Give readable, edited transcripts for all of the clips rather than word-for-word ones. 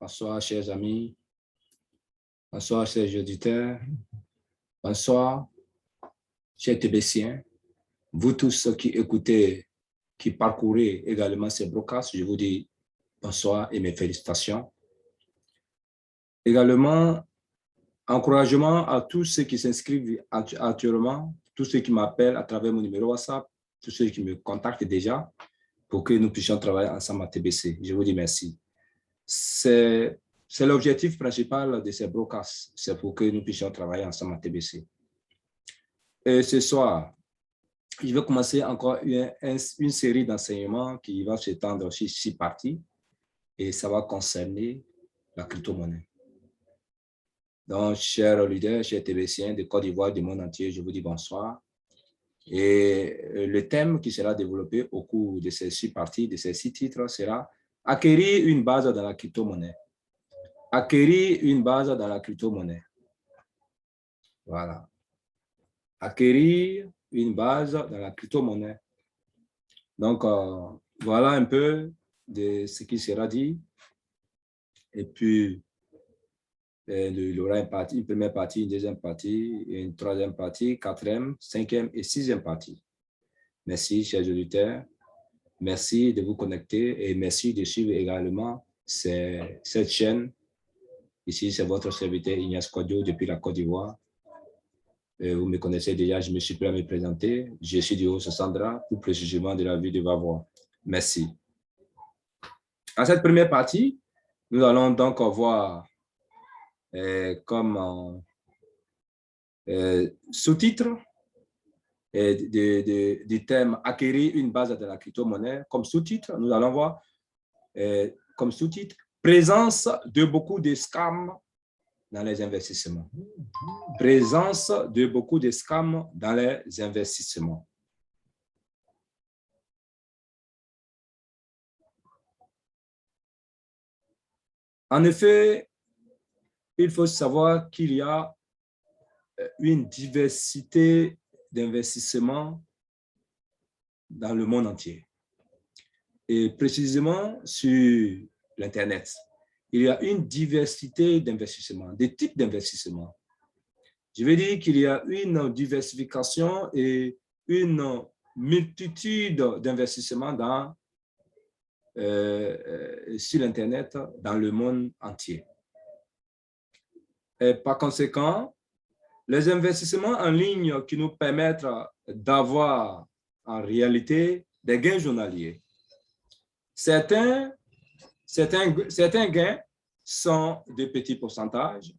Bonsoir, chers amis. Bonsoir, chers auditeurs. Bonsoir, chers Tébéciens. Vous tous qui écoutez, qui parcourez également ces broadcasts, je vous dis bonsoir et mes félicitations. Également, encouragement à tous ceux qui s'inscrivent actuellement, tous ceux qui m'appellent à travers mon numéro WhatsApp, tous ceux qui me contactent déjà pour que nous puissions travailler ensemble à TBC. Je vous dis merci. C'est l'objectif principal de ces broadcasts, c'est pour que nous puissions travailler ensemble à TBC. Et ce soir, je vais commencer encore une série d'enseignements qui va s'étendre sur 6 parties et ça va concerner la crypto-monnaie. Donc, chers leaders, chers TBCiens de Côte d'Ivoire, du monde entier, je vous dis bonsoir. Et le thème qui sera développé au cours de ces 6 parties, de ces 6 titres, sera « Acquérir une base dans la crypto-monnaie ». Acquérir une base dans la crypto-monnaie. Voilà. Acquérir une base dans la crypto-monnaie. Donc, voilà un peu de ce qui sera dit. Et puis, il y aura une première partie, une deuxième partie, une troisième partie, quatrième, cinquième et sixième partie. Merci, chers auditeurs. Merci de vous connecter et merci de suivre également cette chaîne. Ici, c'est votre serviteur Ignace Kodio depuis la Côte d'Ivoire. Vous me connaissez déjà, je me suis prêt à me présenter. Je suis du Haut-Sandra, plus précisément de la ville de Vavois. Merci. Dans cette première partie, nous allons donc voir comme sous-titre du thème « Acquérir une base de la crypto-monnaie ». Comme sous-titre, nous allons voir comme sous-titre « Présence de beaucoup de scams dans les investissements ». Présence de beaucoup de scams dans les investissements. En effet, il faut savoir qu'il y a une diversité d'investissements dans le monde entier. Et précisément sur l'Internet, il y a une diversité d'investissements, des types d'investissements. Je veux dire qu'il y a une diversification et une multitude d'investissements sur l'Internet dans le monde entier. Et par conséquent, les investissements en ligne qui nous permettent d'avoir en réalité des gains journaliers. Certains gains sont de petits pourcentages,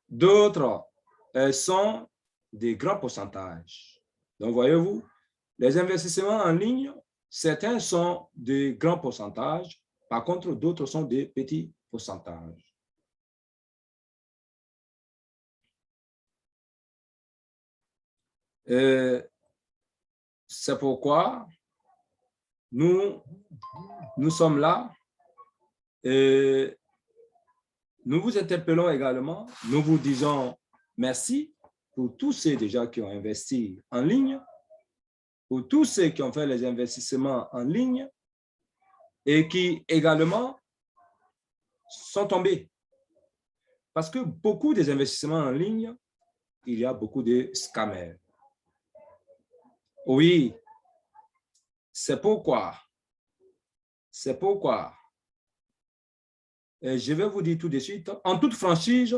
d'autres sont des grands pourcentages. Donc, voyez-vous, les investissements en ligne, certains sont de grands pourcentages, par contre, d'autres sont des petits pourcentages. C'est pourquoi nous sommes là et nous vous interpellons également, nous vous disons merci pour tous ceux déjà qui ont investi en ligne, pour tous ceux qui ont fait les investissements en ligne et qui également sont tombés. Parce que beaucoup des investissements en ligne, il y a beaucoup de scammers. Oui, c'est pourquoi, je vais vous dire tout de suite, en toute franchise,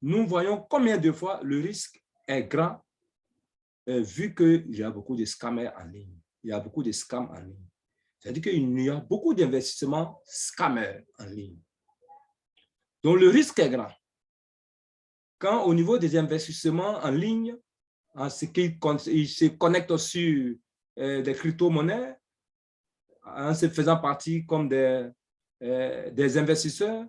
nous voyons combien de fois le risque est grand vu qu'il y a beaucoup de scammers en ligne. Il y a beaucoup de scams en ligne. C'est-à-dire qu'il y a beaucoup d'investissements scammers en ligne. Donc, le risque est grand. Quand au niveau des investissements en ligne, en ce qui se connectent sur des crypto-monnaies, en se faisant partie comme des investisseurs,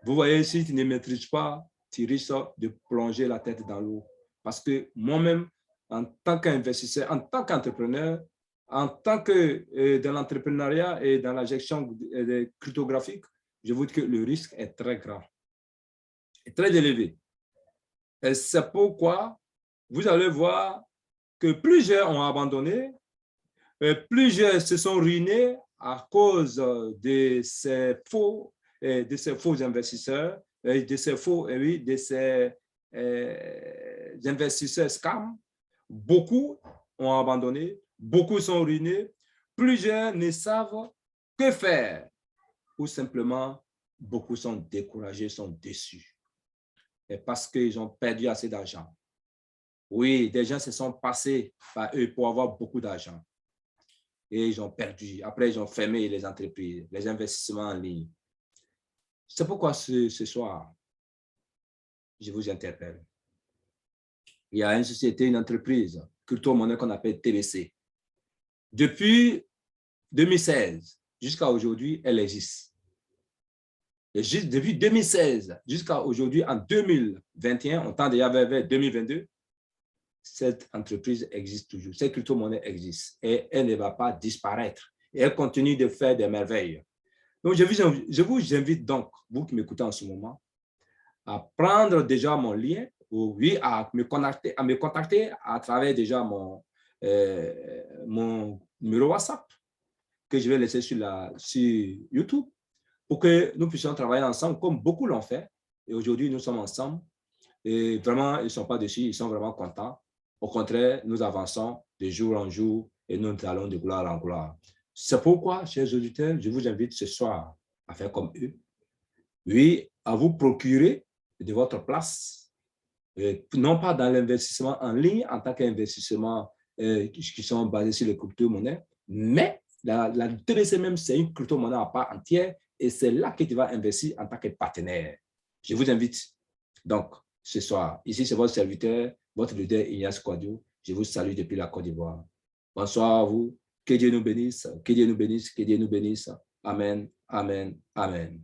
vous voyez, si tu ne maîtrises pas, tu risques de plonger la tête dans l'eau. Parce que moi-même, en tant qu'investisseur, en tant qu'entrepreneur, en tant que dans l'entrepreneuriat et dans la gestion cryptographique, je vous dis que le risque est très grand, est très élevé. Et c'est pourquoi vous allez voir que plusieurs ont abandonné, plusieurs se sont ruinés à cause de ces faux de ces faux investisseurs, de ces faux, oui, de ces investisseurs scam. Beaucoup ont abandonné, beaucoup sont ruinés, plusieurs ne savent que faire, ou simplement beaucoup sont découragés, sont déçus. Et parce qu'ils ont perdu assez d'argent. Oui, des gens se sont passés par eux pour avoir beaucoup d'argent. Et ils ont perdu. Après, ils ont fermé les entreprises, les investissements en ligne. C'est pourquoi ce soir, je vous interpelle. Il y a une société, une entreprise, crypto-monnaie qu'on appelle TBC. Depuis 2016 jusqu'à aujourd'hui, elle existe. Et depuis 2016 jusqu'à aujourd'hui, en 2021, on tend déjà vers 2022, cette entreprise existe toujours, cette crypto-monnaie existe et elle ne va pas disparaître. Et elle continue de faire des merveilles. Donc, je vous invite donc, vous qui m'écoutez en ce moment, à prendre déjà mon lien, ou oui, à me contacter à travers déjà mon numéro WhatsApp que je vais laisser sur YouTube pour que nous puissions travailler ensemble comme beaucoup l'ont fait. Et aujourd'hui, nous sommes ensemble et vraiment, ils ne sont pas dessus, ils sont vraiment contents. Au contraire, nous avançons de jour en jour et nous allons de gloire en gloire. C'est pourquoi, chers auditeurs, je vous invite ce soir à faire comme eux. Oui, à vous procurer de votre place, non pas dans l'investissement en ligne en tant qu'investissement qui sont basés sur les crypto-monnaies, mais la TBC même, c'est une crypto-monnaie à part entière et c'est là que tu vas investir en tant que partenaire. Je vous invite donc ce soir. Ici, c'est votre serviteur, votre leader Ignace Kouadio. Je vous salue depuis la Côte d'Ivoire. Bonsoir à vous. Que Dieu nous bénisse, que Dieu nous bénisse, que Dieu nous bénisse. Amen, amen, amen.